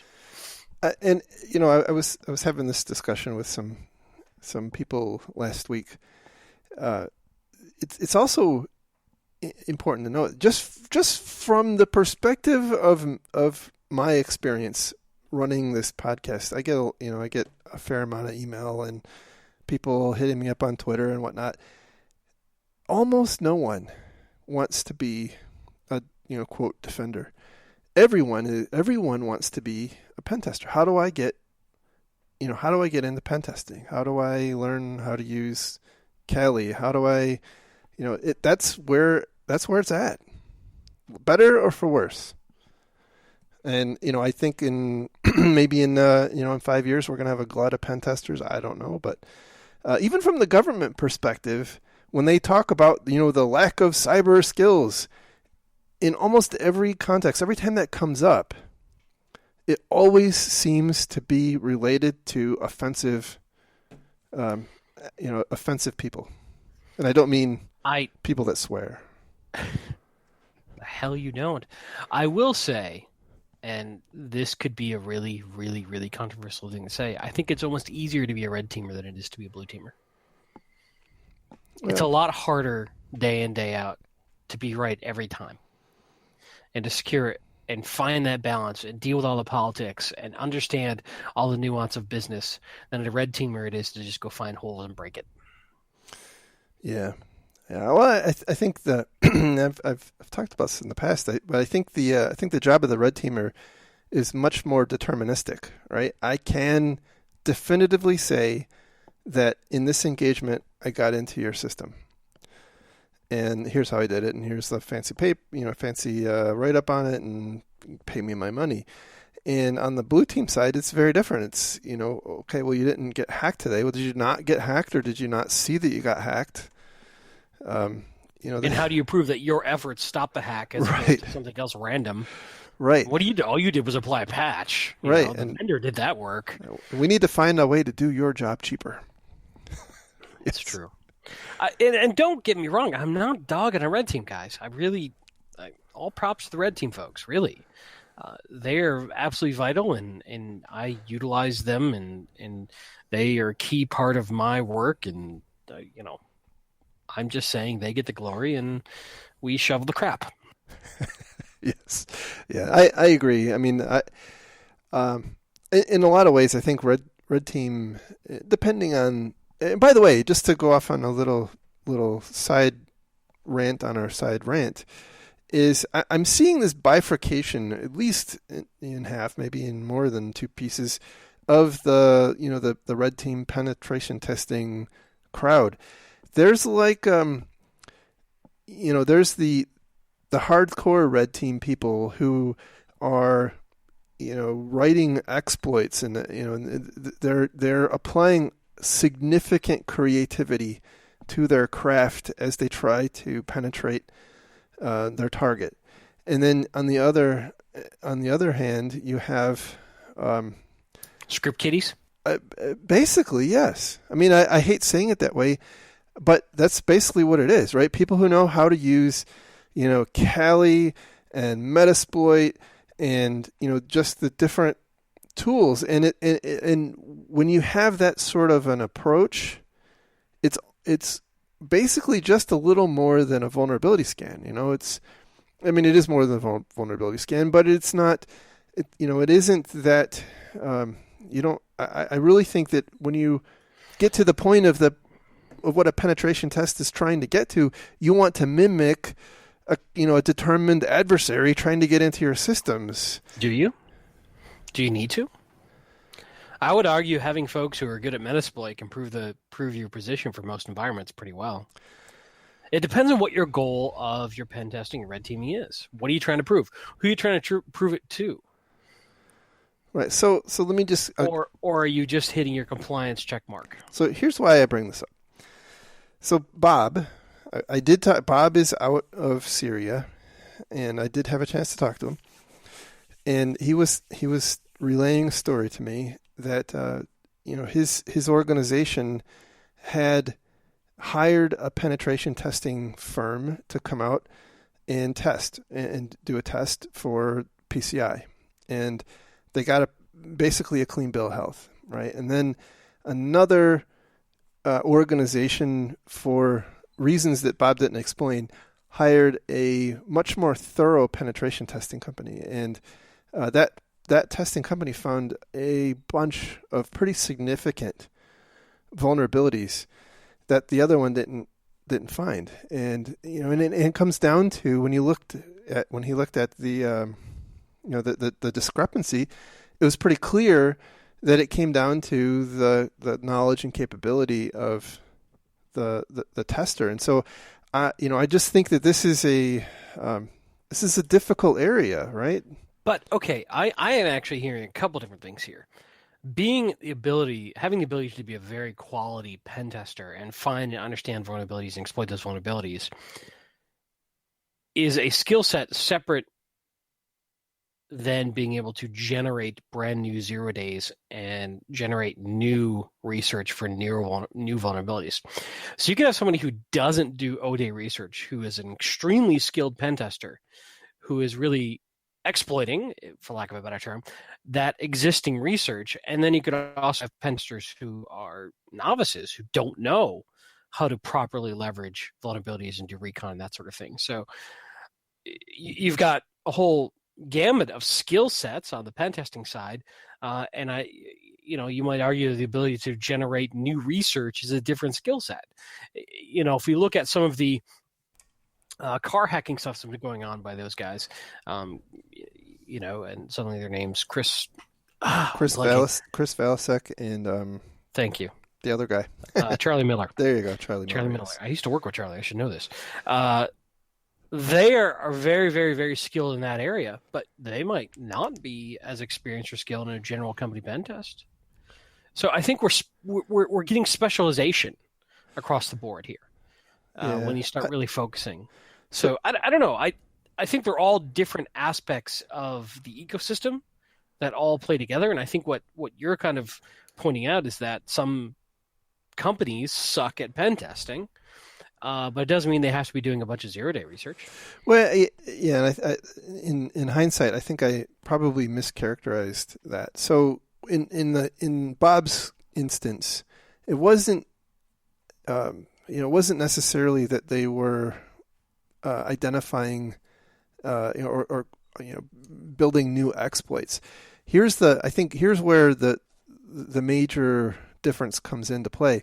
And I was having this discussion with some people last week. It's also important to know, just from the perspective of my experience running this podcast, I get a fair amount of email and people hitting me up on Twitter and whatnot. Almost no one wants to be a quote defender. Everyone wants to be a pen tester. How do I get into pen testing? How do I learn how to use Kali? How do I, that's where it's at. Better or for worse. And, I think in maybe in 5 years, we're going to have a glut of pen testers. I don't know. But even from the government perspective, when they talk about, the lack of cyber skills, in almost every context, every time that comes up, it always seems to be related to offensive people. And I don't mean people that swear. The hell you don't. I will say, and this could be a really, really, really controversial thing to say, I think it's almost easier to be a red teamer than it is to be a blue teamer. Yeah. It's a lot harder day in, day out to be right every time and to secure it and find that balance and deal with all the politics and understand all the nuance of business than a red teamer it is to just go find holes and break it. Yeah. Yeah, well, I think that I've talked about this in the past, but I think the job of the red teamer is much more deterministic, right? I can definitively say that in this engagement, I got into your system, and here's how I did it, and here's the fancy fancy write up on it, and pay me my money. And on the blue team side, it's very different. It's okay, well, you didn't get hacked today. Well, did you not get hacked, or did you not see that you got hacked? And how do you prove that your efforts stopped the hack as opposed to something else random? Right. What do you do? All you did was apply a patch. Right. The vendor did that work. We need to find a way to do your job cheaper. It's true. And don't get me wrong. I'm not dogging a red team, guys. All props to the red team folks, really. They're absolutely vital, and I utilize them, and they are a key part of my work, and, I'm just saying they get the glory and we shovel the crap. Yes. Yeah, I agree. I mean, in a lot of ways, I think red team, depending on, and by the way, just to go off on a little side rant on our side rant, is I'm seeing this bifurcation, at least in half, maybe in more than two pieces, of the red team penetration testing crowd. There's like there's the hardcore red team people who are writing exploits, and they're applying significant creativity to their craft as they try to penetrate their target. And then on the other hand, you have script kiddies. Basically, yes. I mean, I hate saying it that way, but that's basically what it is, right? People who know how to use, Kali and Metasploit and just the different tools, and when you have that sort of an approach, it's basically just a little more than a vulnerability scan. It is more than a vulnerability scan, but it's not. It isn't that. I really think that when you get to the point of what a penetration test is trying to get to, you want to mimic a determined adversary trying to get into your systems. Do you? Do you need to? I would argue having folks who are good at Metasploit can prove your position for most environments pretty well. It depends on what your goal of your pen testing and red teaming is. What are you trying to prove? Who are you trying to prove it to? Right. So let me just. Or are you just hitting your compliance check mark? So here's why I bring this up. So Bob, I did talk. Bob is out of Syria, and I did have a chance to talk to him, and he was relaying a story to me that his organization had hired a penetration testing firm to come out and test and do a test for PCI, and they got basically a clean bill of health, right? And then another organization, for reasons that Bob didn't explain, hired a much more thorough penetration testing company, and that testing company found a bunch of pretty significant vulnerabilities that the other one didn't find. And it comes down to when he looked at the the discrepancy, it was pretty clear that it came down to the knowledge and capability of the tester. And so I just think that this is a difficult area, right? But okay, I am actually hearing a couple different things here. Having the ability to be a very quality pen tester and find and understand vulnerabilities and exploit those vulnerabilities is a skill set separate than being able to generate brand new 0 days and generate new research for new vulnerabilities. So you can have somebody who doesn't do O-Day research, who is an extremely skilled pen tester, who is really exploiting, for lack of a better term, that existing research. And then you could also have pen testers who are novices, who don't know how to properly leverage vulnerabilities and do recon and that sort of thing. So you've got a whole gamut of skill sets on the pen testing side, and you might argue the ability to generate new research is a different skill set. If we look at some of the car hacking stuff that's been going on by those guys, and suddenly their name's Chris Valasek and thank you, the other guy, Charlie Miller. There you go, Charlie Miller. Yes. I used to work with Charlie. I should know this. They are very, very, very skilled in that area, but they might not be as experienced or skilled in a general company pen test. So I think we're getting specialization across the board here when you start really focusing. So I don't know. I think they're all different aspects of the ecosystem that all play together, and I think what you're kind of pointing out is that some companies suck at pen testing. But it doesn't mean they have to be doing a bunch of 0 day research. Well, yeah, and in hindsight, I think I probably mischaracterized that. So in Bob's instance, it wasn't necessarily that they were identifying or building new exploits. Here's where the major difference comes into play.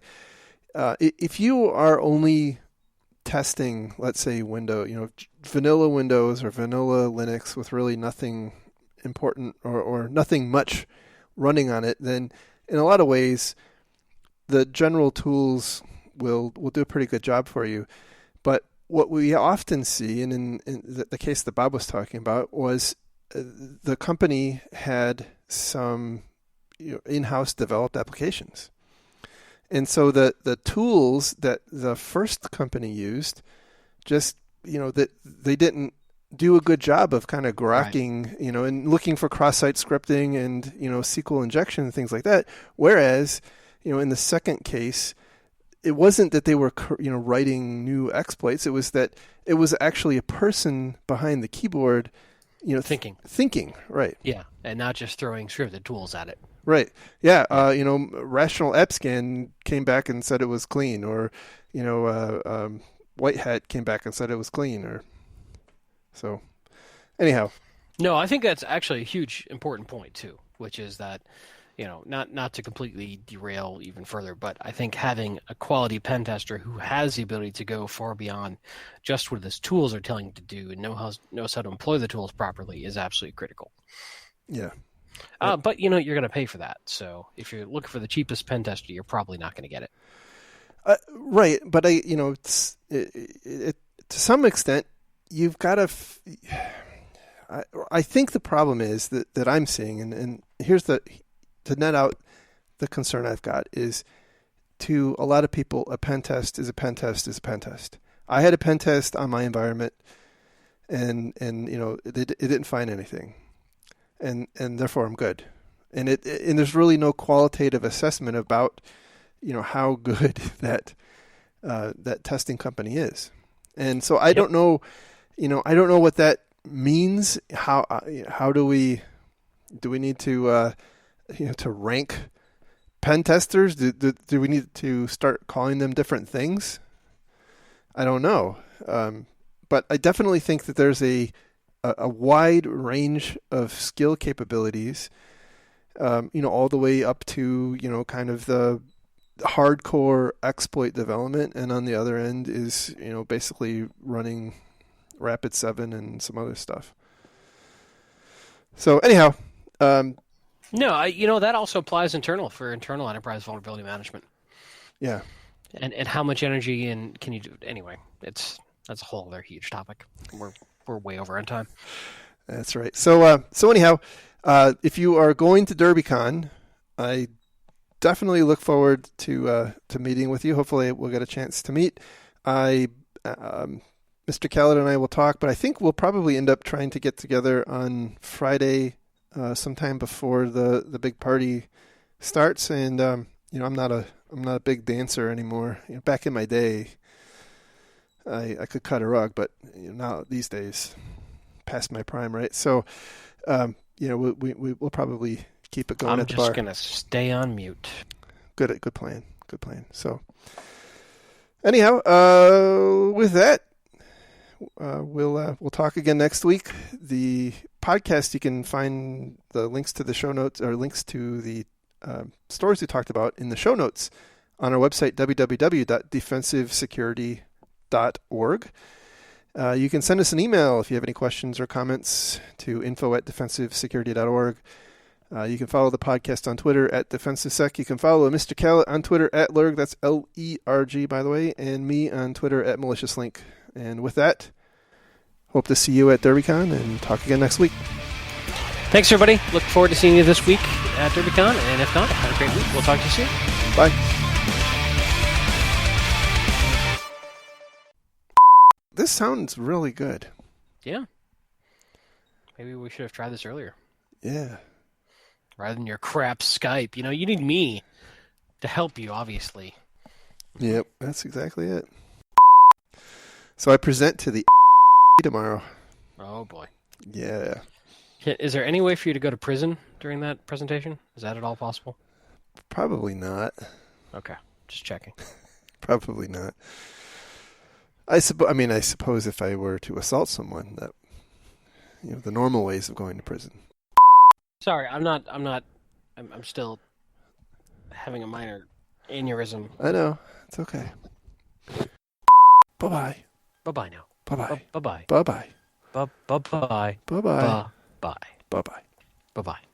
If you are only testing, let's say vanilla Windows or vanilla Linux with really nothing important or nothing much running on it, then in a lot of ways the general tools will do a pretty good job for you. But what we often see, and in the case that Bob was talking about, was the company had some in-house developed applications. And so the tools that the first company used just, that they didn't do a good job of kind of grokking, right, and looking for cross-site scripting and, SQL injection and things like that. Whereas, in the second case, it wasn't that they were, writing new exploits. It was that it was actually a person behind the keyboard, thinking, right. Yeah, and not just throwing scripted tools at it. Right. Yeah. Rational App Scan came back and said it was clean, or, White Hat came back and said it was clean, or so. Anyhow. No, I think that's actually a huge important point too, which is that, not to completely derail even further, but I think having a quality pen tester who has the ability to go far beyond just what his tools are telling him to do and knows how to employ the tools properly is absolutely critical. Yeah. But you're going to pay for that. So if you're looking for the cheapest pen tester, you're probably not going to get it. Right, but to some extent, you've got to. I think the problem is that I'm seeing, and here's to net out the concern I've got is, to a lot of people, a pen test is a pen test is a pen test. I had a pen test on my environment, and it didn't find anything. And therefore I'm good. And there's really no qualitative assessment about, how good that testing company is. And so I don't know, I don't know what that means. How do we need to, to rank pen testers? Do we need to start calling them different things? I don't know. But I definitely think that there's a wide range of skill capabilities, all the way up to, kind of the hardcore exploit development. And on the other end is, basically running Rapid7 and some other stuff. So anyhow. No, that also applies for internal enterprise vulnerability management. Yeah. And how much energy and can you do? Anyway, that's a whole other huge topic. We're way over on time. That's right. So anyhow, if you are going to DerbyCon, I definitely look forward to meeting with you. Hopefully we'll get a chance to meet. Mr. Khaled and I will talk, but I think we'll probably end up trying to get together on Friday, sometime before the big party starts. And I'm not a big dancer anymore. Back in my day, I could cut a rug, but now these days, past my prime, right? So, we'll probably keep it going at the bar. I'm just gonna stay on mute. Good plan. So, anyhow, with that, we'll talk again next week. The podcast, you can find the links to the show notes or links to the stories we talked about in the show notes on our website, www.defensivesecurity.org. You can send us an email if you have any questions or comments to info@defensivesecurity.org. You can follow the podcast on Twitter @DefensiveSec. You can follow Mr. Khaled on Twitter @Lerg, that's Lerg, by the way, and me on Twitter @MaliciousLink. And with that, hope to see you at DerbyCon and talk again next week. Thanks, everybody. Look forward to seeing you this week at DerbyCon, and if not, have a great week. We'll talk to you soon. Bye. This sounds really good. Yeah. Maybe we should have tried this earlier. Yeah. Rather than your crap Skype. You need me to help you, obviously. Yep, that's exactly it. So I present to the tomorrow. Oh, boy. Yeah. Is there any way for you to go to prison during that presentation? Is that at all possible? Probably not. Okay, just checking. Probably not. I suppose if I were to assault someone, that the normal ways of going to prison. Sorry, I'm still having a minor aneurysm. I know. It's okay. Bye bye. Bye bye now. Bye bye. Bye bye. Bye bye. Bye bye. Bye bye. Bye bye. Bye bye. Bye bye.